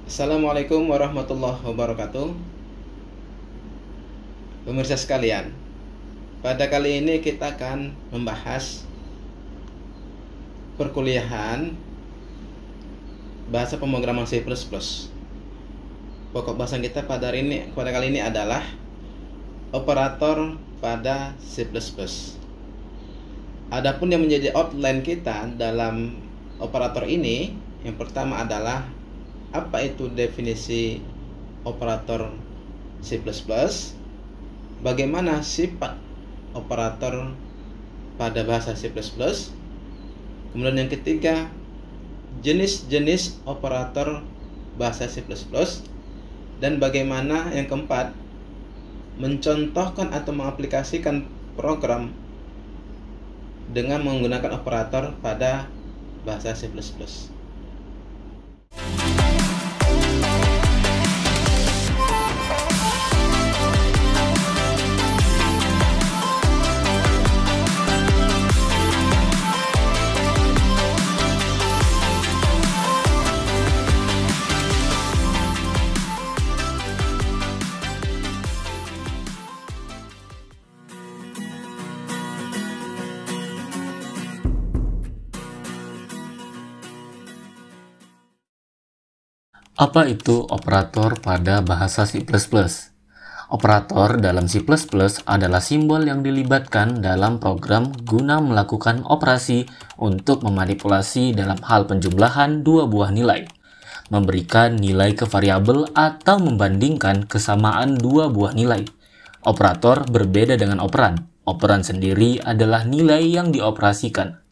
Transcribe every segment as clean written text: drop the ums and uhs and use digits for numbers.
Assalamualaikum warahmatullahi wabarakatuh. Pemirsa sekalian, pada kali ini kita akan membahas perkuliahan bahasa pemrograman C++. Pokok bahasan kita pada kali ini adalah operator pada C++. Adapun yang menjadi outline kita dalam operator ini, yang pertama adalah apa itu definisi operator C++, bagaimana sifat operator pada bahasa C++, kemudian yang ketiga, jenis-jenis operator bahasa C++, dan bagaimana yang keempat, mencontohkan atau mengaplikasikan program dengan menggunakan operator pada bahasa C++. Apa itu operator pada bahasa C++? Operator dalam C++ adalah simbol yang dilibatkan dalam program guna melakukan operasi untuk memanipulasi dalam hal penjumlahan dua buah nilai, memberikan nilai ke variabel atau membandingkan kesamaan dua buah nilai. Operator berbeda dengan operan. Operan sendiri adalah nilai yang dioperasikan.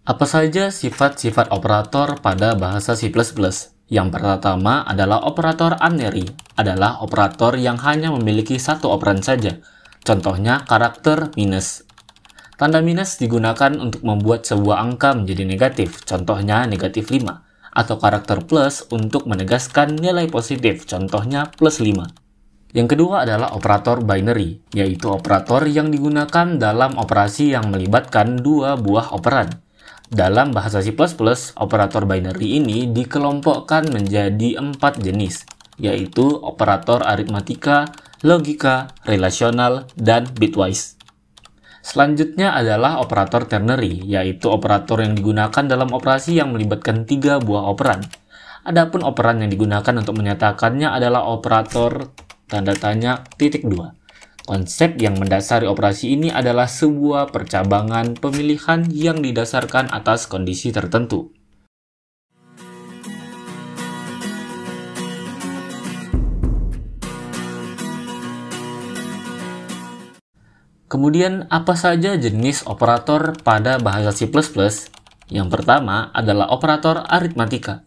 Apa saja sifat-sifat operator pada bahasa C++? Yang pertama adalah operator unary, adalah operator yang hanya memiliki satu operan saja. Contohnya karakter minus. Tanda minus digunakan untuk membuat sebuah angka menjadi negatif, contohnya negatif 5. Atau karakter plus untuk menegaskan nilai positif, contohnya plus 5. Yang kedua adalah operator binary, yaitu operator yang digunakan dalam operasi yang melibatkan dua buah operan. Dalam bahasa C++, operator binary ini dikelompokkan menjadi 4 jenis, yaitu operator aritmatika, logika, relasional, dan bitwise. Selanjutnya adalah operator ternary, yaitu operator yang digunakan dalam operasi yang melibatkan 3 buah operan. Adapun operan yang digunakan untuk menyatakannya adalah operator tanda tanya titik 2. Konsep yang mendasari operasi ini adalah sebuah percabangan pemilihan yang didasarkan atas kondisi tertentu. Kemudian, apa saja jenis operator pada bahasa C++? Yang pertama adalah operator aritmatika.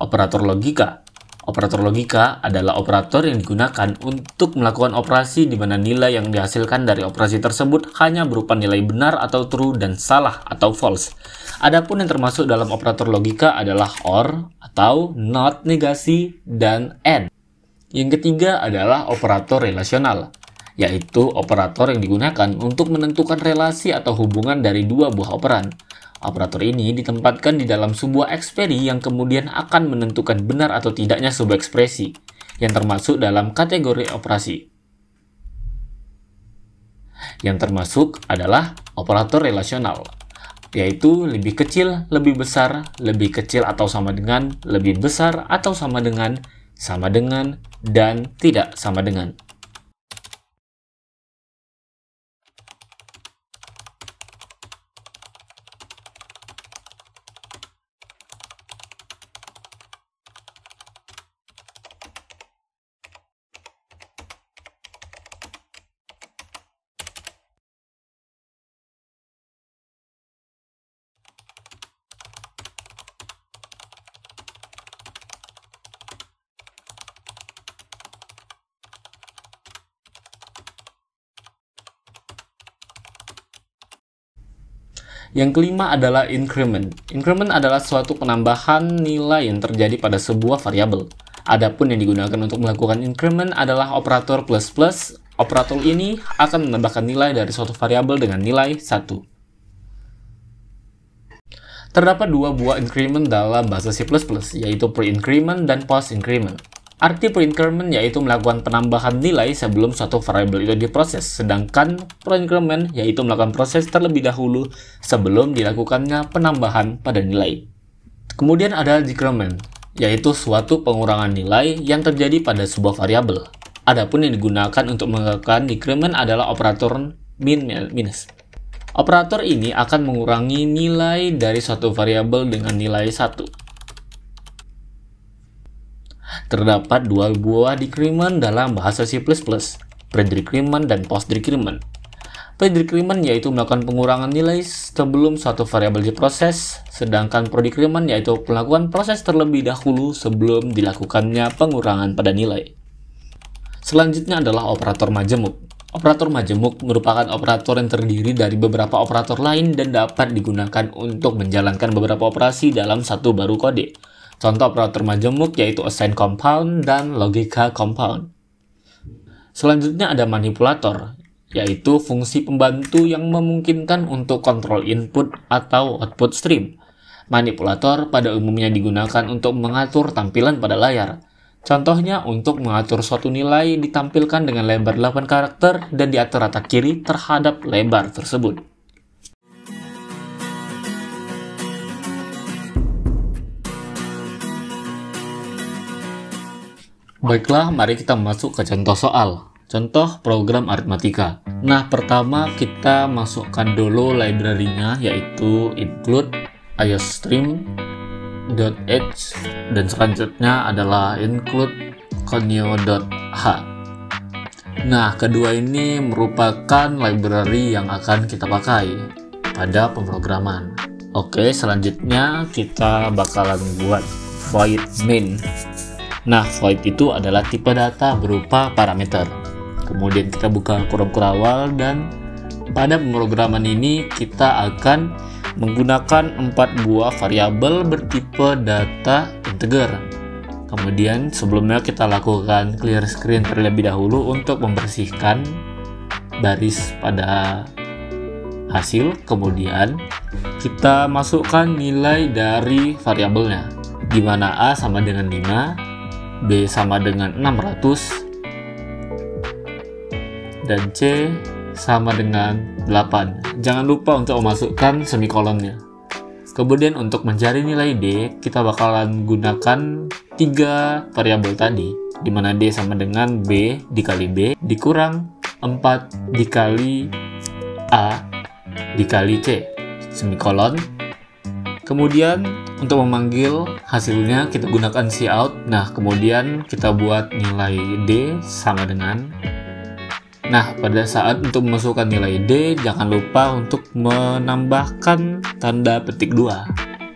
Operator logika. Operator logika adalah operator yang digunakan untuk melakukan operasi di mana nilai yang dihasilkan dari operasi tersebut hanya berupa nilai benar atau true dan salah atau false. Adapun yang termasuk dalam operator logika adalah OR atau not, negasi, dan AND. Yang ketiga adalah operator relasional, yaitu operator yang digunakan untuk menentukan relasi atau hubungan dari dua buah operan. Operator ini ditempatkan di dalam sebuah eksperi yang kemudian akan menentukan benar atau tidaknya sebuah ekspresi, yang termasuk dalam kategori operasi. Yang termasuk adalah operator relasional, yaitu lebih kecil, lebih besar, lebih kecil atau sama dengan, lebih besar atau sama dengan, dan tidak sama dengan. Yang kelima adalah increment. Increment adalah suatu penambahan nilai yang terjadi pada sebuah variabel. Adapun yang digunakan untuk melakukan increment adalah operator plus plus. Operator ini akan menambahkan nilai dari suatu variabel dengan nilai 1. Terdapat dua buah increment dalam bahasa C++, yaitu pre-increment dan post-increment. Arti pre-increment yaitu melakukan penambahan nilai sebelum suatu variabel itu diproses, sedangkan post-increment yaitu melakukan proses terlebih dahulu sebelum dilakukannya penambahan pada nilai. Kemudian ada decrement, yaitu suatu pengurangan nilai yang terjadi pada sebuah variabel. Adapun yang digunakan untuk melakukan decrement adalah operator min-minus. Operator ini akan mengurangi nilai dari suatu variabel dengan nilai 1. Terdapat dua buah decrement dalam bahasa C++, pre-decrement dan post-decrement. Pre-decrement yaitu melakukan pengurangan nilai sebelum suatu variabel diproses, sedangkan post-decrement yaitu melakukan proses terlebih dahulu sebelum dilakukannya pengurangan pada nilai. Selanjutnya adalah operator majemuk. Operator majemuk merupakan operator yang terdiri dari beberapa operator lain dan dapat digunakan untuk menjalankan beberapa operasi dalam satu baru kode. Contoh operator majemuk yaitu assign compound dan logica compound. Selanjutnya ada manipulator, yaitu fungsi pembantu yang memungkinkan untuk kontrol input atau output stream. Manipulator pada umumnya digunakan untuk mengatur tampilan pada layar. Contohnya untuk mengatur suatu nilai ditampilkan dengan lebar 8 karakter dan diatur rata kiri terhadap lebar tersebut. Baiklah, mari kita masuk ke contoh soal. Contoh program aritmatika. Nah, pertama kita masukkan dulu library-nya, yaitu include iostream.h dan selanjutnya adalah include conio.h. Nah, kedua ini merupakan library yang akan kita pakai pada pemrograman. Oke, selanjutnya kita bakalan buat void main. Nah, void itu adalah tipe data berupa parameter. Kemudian kita buka kurung kurawal dan pada pemrograman ini kita akan menggunakan 4 buah variabel bertipe data integer. Kemudian sebelumnya kita lakukan clear screen terlebih dahulu untuk membersihkan baris pada hasil. Kemudian kita masukkan nilai dari variabelnya, di mana A sama dengan 5, B sama dengan 600, dan C sama dengan 8. Jangan lupa untuk memasukkan semikolonnya. Kemudian untuk mencari nilai D, kita bakalan gunakan 3 variabel tadi, di mana D sama dengan B dikali B dikurang 4 dikali A dikali C, semikolon. Kemudian untuk memanggil hasilnya kita gunakan cout. Nah, kemudian kita buat nilai D sama dengan. Nah, pada saat untuk memasukkan nilai D, jangan lupa untuk menambahkan tanda petik 2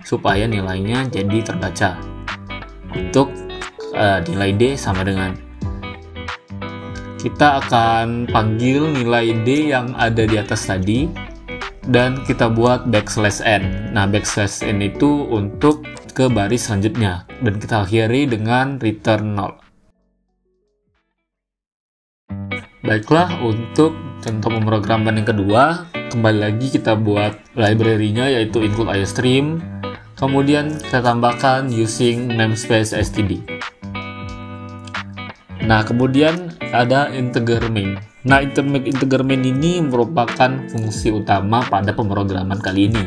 supaya nilainya jadi terbaca. Untuk nilai D sama dengan, kita akan panggil nilai D yang ada di atas tadi dan kita buat \n. Nah, \n itu untuk ke baris selanjutnya dan kita akhiri dengan return 0. Baiklah, untuk contoh pemrograman yang kedua, kembali lagi kita buat library-nya yaitu include iostream. Kemudian kita tambahkan using namespace std. Nah, kemudian ada integer main. Nah, integer main ini merupakan fungsi utama pada pemrograman kali ini.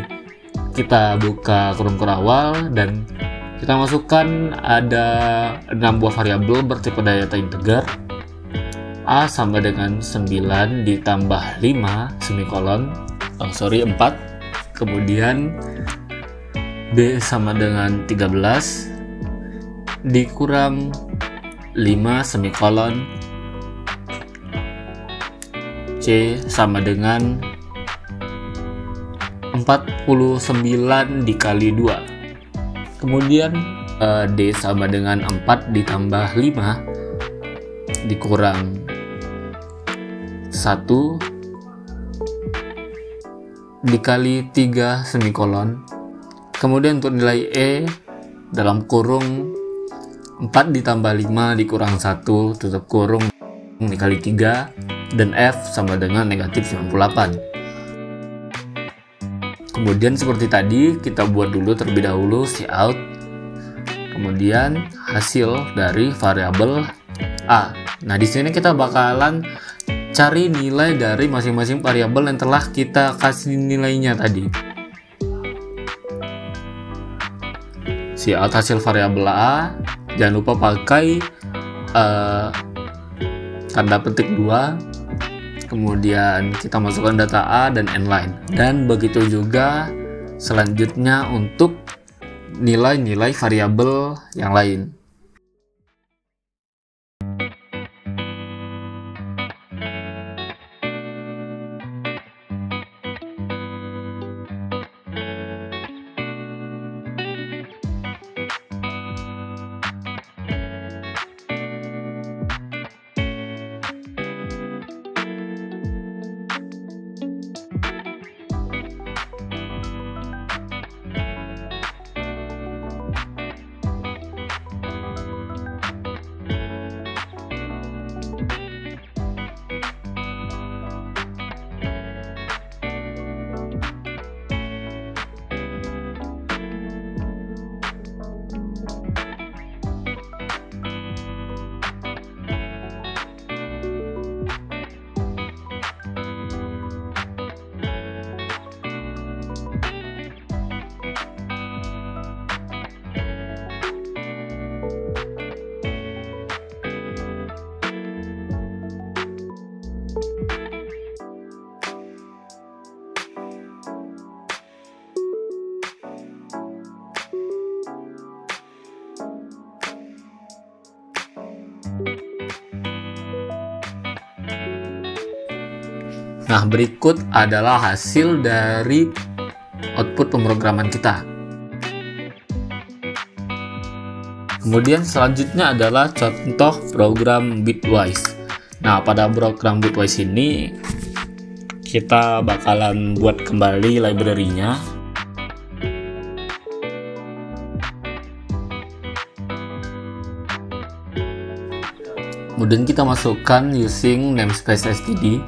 Kita buka kurung kurawal dan kita masukkan ada 6 buah variabel bertipe data integer. A sama dengan 9 ditambah 5 semikolon, 4. Kemudian B sama dengan 13 dikurang 5 semikolon, C sama dengan 49 dikali 2. Kemudian D sama dengan 4 ditambah 5 dikurang 1 dikali 3 semikolon. Kemudian untuk nilai E dalam kurung 4 ditambah 5 dikurang 1 tutup kurung dikali 3, dan F sama dengan negatif 98. Kemudian seperti tadi kita buat dulu terlebih dahulu Cout, kemudian hasil dari variabel A. Nah, di sini kita bakalan cari nilai dari masing-masing variabel yang telah kita kasih nilainya tadi. Cout hasil variabel A, jangan lupa pakai tanda petik 2, kemudian kita masukkan data A dan N-line, dan begitu juga selanjutnya untuk nilai-nilai variabel yang lain. Nah, berikut adalah hasil dari output pemrograman kita. Kemudian selanjutnya adalah contoh program bitwise. Nah, pada program bitwise ini kita bakalan buat kembali library-nya. Kemudian kita masukkan using namespace std.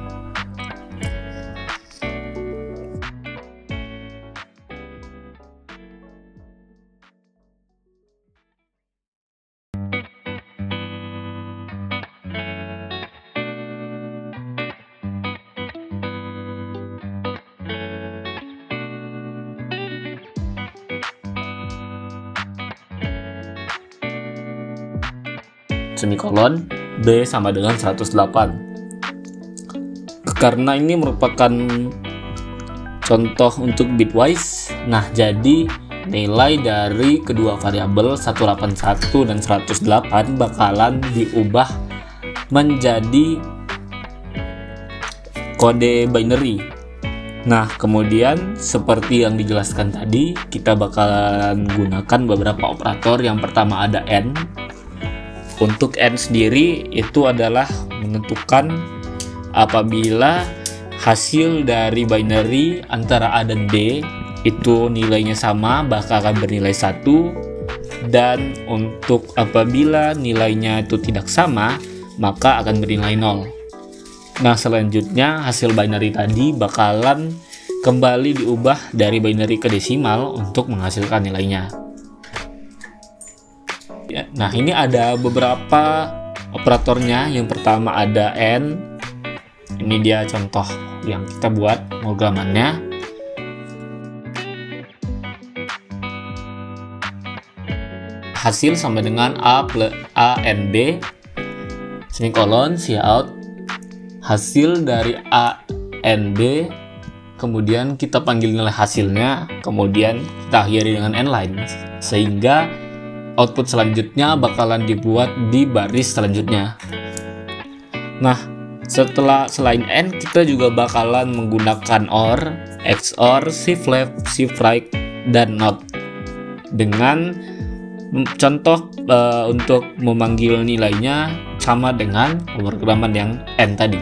Semikolon B sama dengan 108. Karena ini merupakan contoh untuk bitwise, nah jadi nilai dari kedua variabel 181 dan 108 bakalan diubah menjadi kode binary. Nah, kemudian seperti yang dijelaskan tadi, kita bakalan gunakan beberapa operator. Yang pertama ada AND. Untuk AND sendiri itu adalah menentukan apabila hasil dari binary antara A dan B itu nilainya sama, maka akan bernilai 1, dan untuk apabila nilainya itu tidak sama, maka akan bernilai 0. Nah, selanjutnya hasil binary tadi bakalan kembali diubah dari binary ke desimal untuk menghasilkan nilainya. Nah, ini ada beberapa operatornya. Yang pertama ada AND. Ini dia contoh yang kita buat programannya. Hasil sama dengan A and B, semikolon, Cout. Hasil dari A and B, kemudian kita panggil nilai hasilnya, kemudian kita akhiri dengan N-line, sehingga output selanjutnya bakalan dibuat di baris selanjutnya. Nah, selain AND, kita juga bakalan menggunakan OR, XOR, shift left, shift right, dan NOT. Dengan contoh untuk memanggil nilainya sama dengan pemrograman yang AND tadi.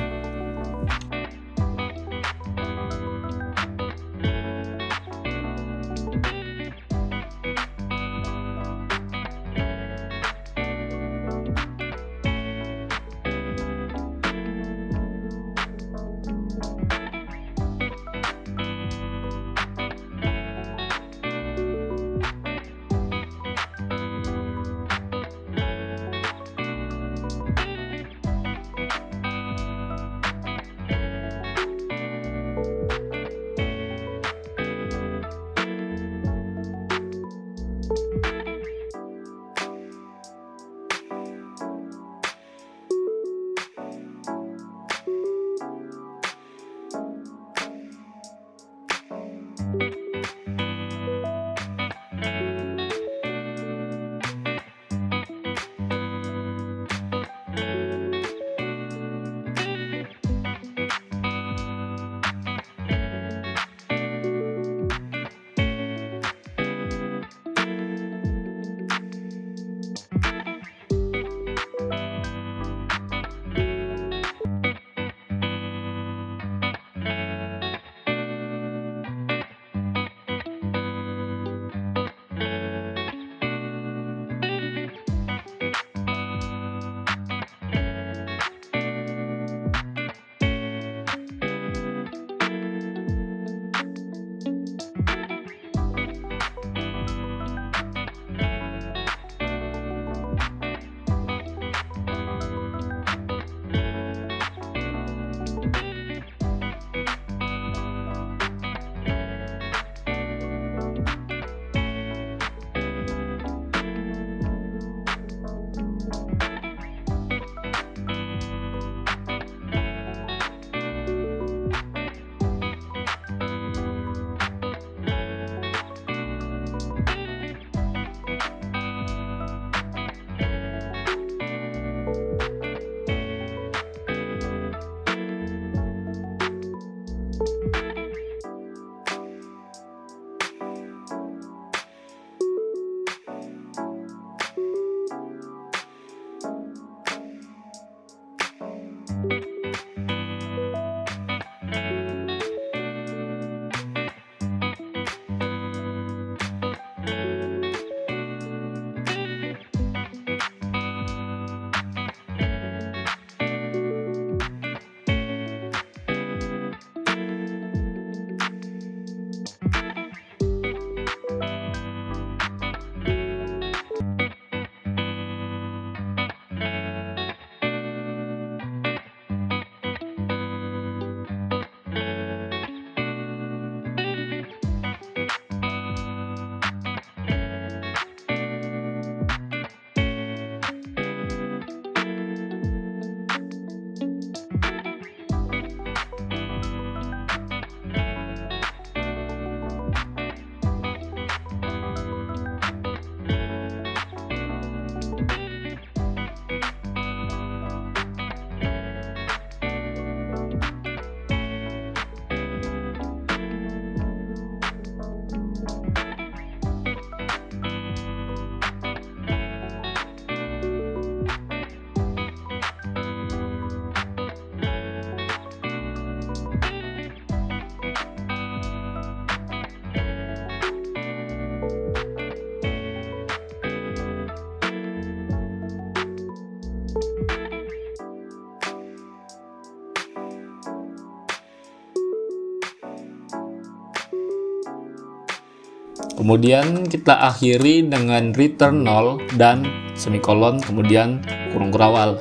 Kemudian kita akhiri dengan return 0 dan semikolon, kemudian kurung kurawal.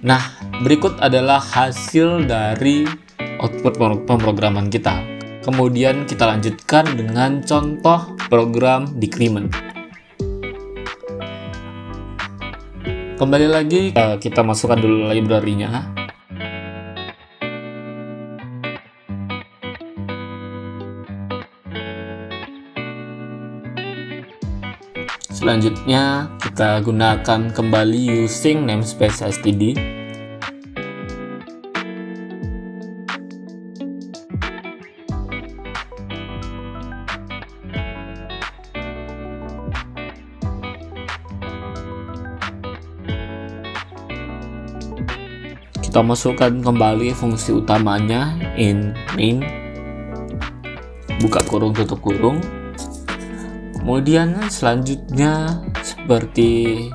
Nah, berikut adalah hasil dari output pemrograman kita. Kemudian kita lanjutkan dengan contoh program decrement. Kembali lagi, kita masukkan dulu library-nya. Selanjutnya kita gunakan kembali using namespace std. Kita masukkan kembali fungsi utamanya in main, buka kurung tutup kurung. Kemudian selanjutnya seperti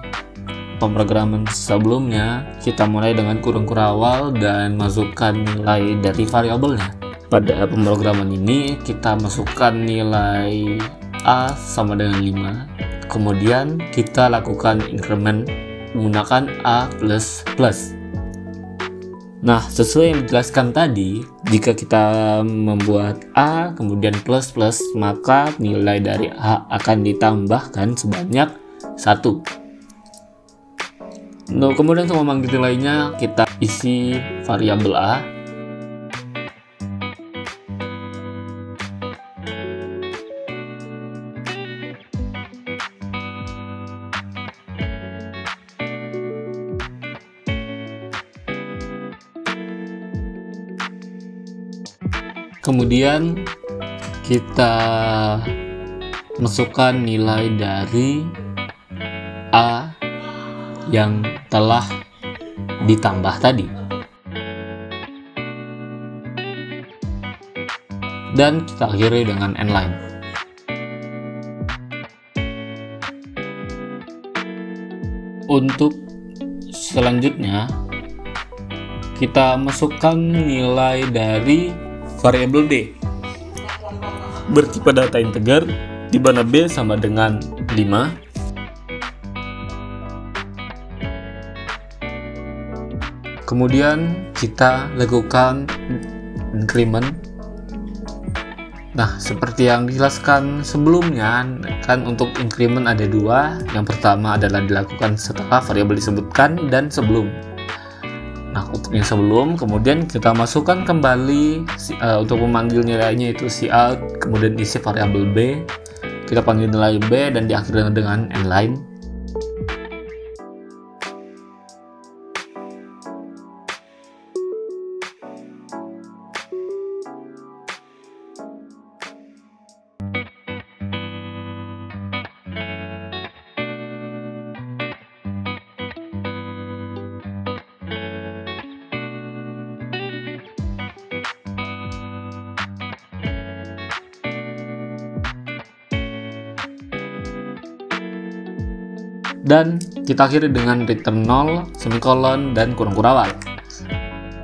pemrograman sebelumnya, kita mulai dengan kurung kurawal dan masukkan nilai dari variabelnya. Pada pemrograman ini kita masukkan nilai A sama dengan 5. Kemudian kita lakukan increment menggunakan A++. Nah, sesuai yang dijelaskan tadi, jika kita membuat A kemudian plus plus, maka nilai dari A akan ditambahkan sebanyak 1. Nah, kemudian untuk memanggil nilainya, kita isi variabel A. Kemudian kita masukkan nilai dari A yang telah ditambah tadi. Dan kita akhiri dengan endline. Untuk selanjutnya, kita masukkan nilai dari variabel D bertipe data integer, di mana B sama dengan 5. Kemudian kita lakukan increment. Nah, seperti yang dijelaskan sebelumnya, kan untuk increment ada dua. Yang pertama adalah dilakukan setelah variabel disebutkan dan sebelum. Nah, untuk yang sebelum, kemudian kita masukkan kembali untuk memanggil nilainya itu cout, kemudian isi variabel B, kita panggil nilai B dan diakhiri dengan endline. Dan kita akhiri dengan return 0, semikolon, dan kurung kurawal.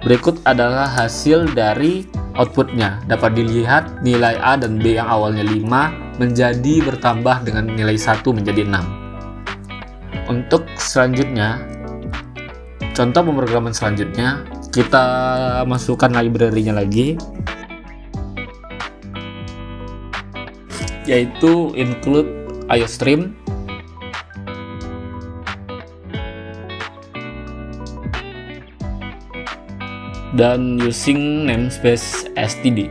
Berikut adalah hasil dari outputnya. Dapat dilihat nilai A dan B yang awalnya 5 menjadi bertambah dengan nilai 1 menjadi 6. Untuk selanjutnya, contoh pemrograman selanjutnya, kita masukkan library-nya lagi, yaitu include iostream. Dan using namespace std.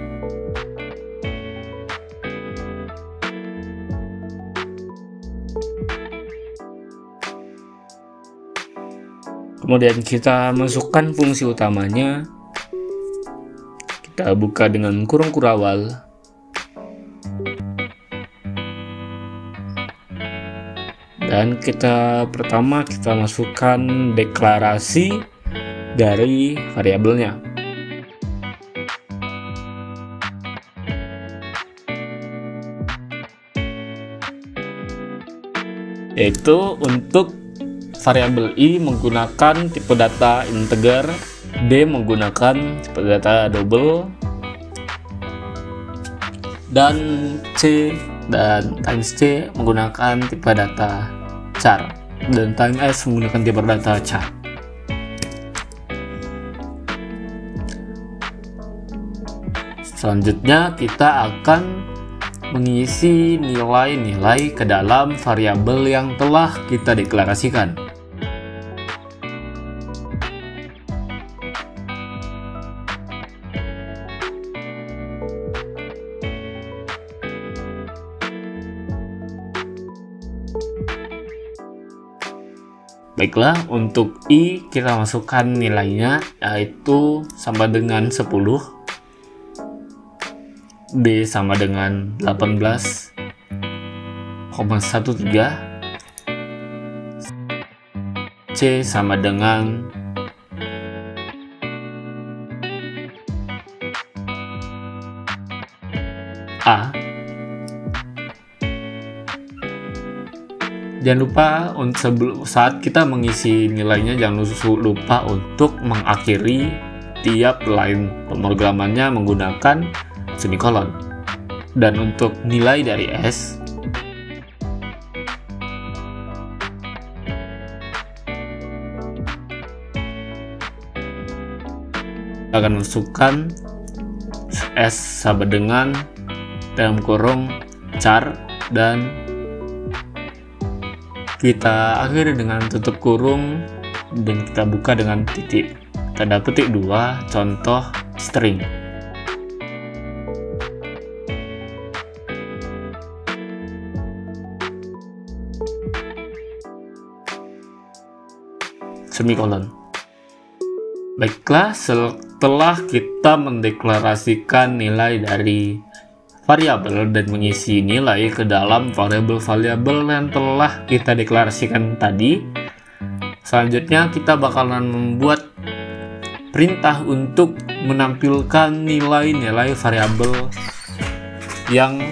Kemudian kita masukkan fungsi utamanya. Kita buka dengan kurung kurawal. Dan pertama kita masukkan deklarasi dari variabelnya. Yaitu untuk variabel i menggunakan tipe data integer D menggunakan tipe data double, dan C dan times C menggunakan tipe data char, dan times S menggunakan tipe data char. Selanjutnya kita akan mengisi nilai-nilai ke dalam variabel yang telah kita deklarasikan. Baiklah, untuk I kita masukkan nilainya, yaitu sama dengan 10, D sama dengan 18,13, C sama dengan A. Jangan lupa saat kita mengisi nilainya, jangan lupa untuk mengakhiri tiap line pemrogramannya menggunakan semikolon. Dan untuk nilai dari S, kita akan masukkan S sama dengan dalam kurung char, dan kita akhiri dengan tutup kurung dan kita buka dengan titik, tanda petik 2, contoh string. Semikolon. Baiklah, setelah kita mendeklarasikan nilai dari variabel dan mengisi nilai ke dalam variabel-variabel yang telah kita deklarasikan tadi, selanjutnya kita bakalan membuat perintah untuk menampilkan nilai-nilai variabel yang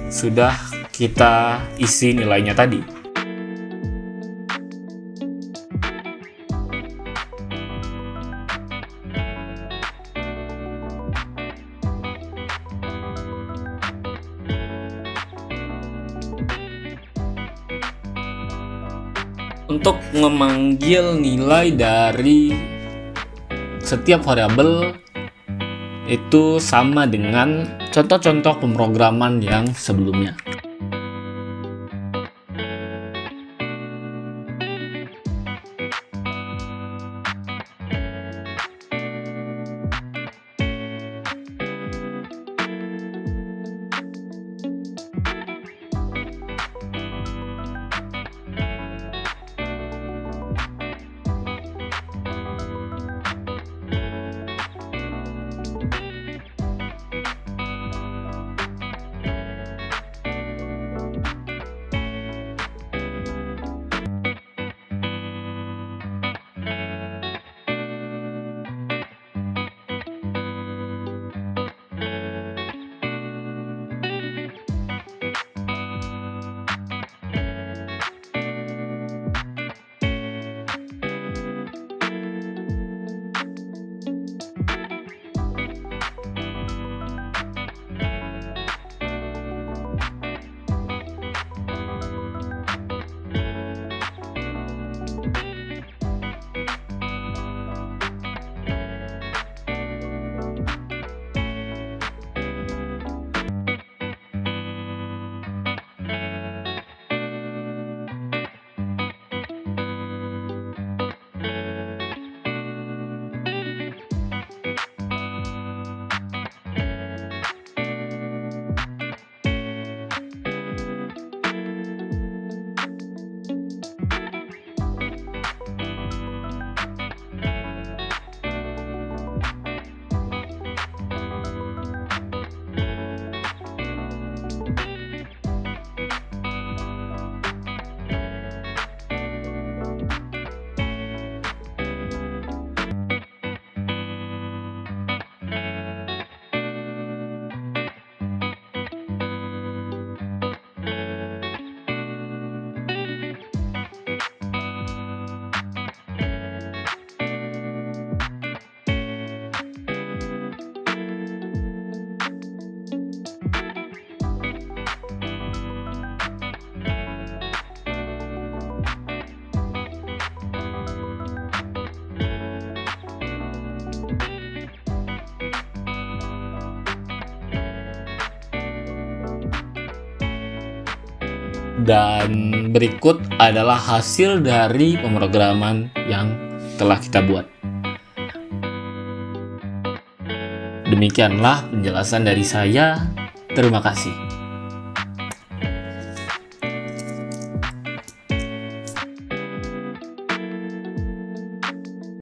sudah kita isi nilainya tadi. Untuk memanggil nilai dari setiap variabel itu sama dengan contoh-contoh pemrograman yang sebelumnya. Dan berikut adalah hasil dari pemrograman yang telah kita buat. Demikianlah penjelasan dari saya. Terima kasih.